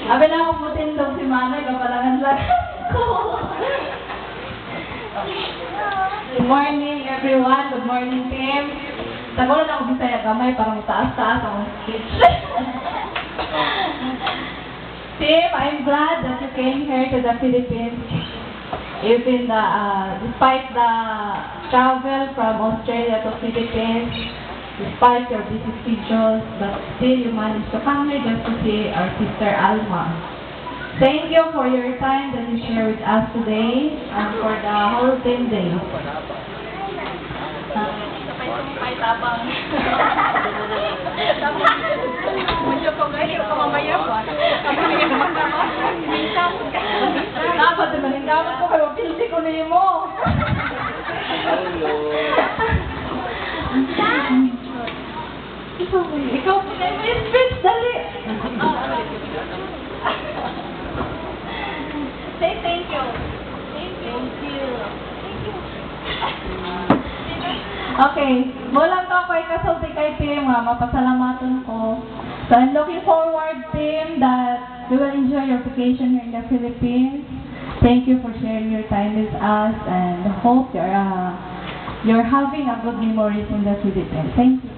Abi na akong mutindog si Manay, kapalangan lang ko. Good morning, everyone. Good morning, team. Tagulan ako Bisaya gamay para mataas-taas akong speech. Team, I'm glad that you came here to the Philippines. Even despite the travel from Australia to Philippines, despite your busy schedules, but still you managed to come here just to see our sister Alma. Thank you for your time that you share with us today and for the whole 10 days. Dapat naman, hindi ko kayo, pilsi ko na mo. Ikaw po na yung speech, dali. Say thank you. Thank you. Thank you. Okay, mulang ka kay kasulti kay Tim, mapasalamatan ko. So I'm looking forward, Tim, that you will enjoy your vacation here in the Philippines. Thank you for sharing your time with us and hope you're having a good memories in the Philippines. Thank you.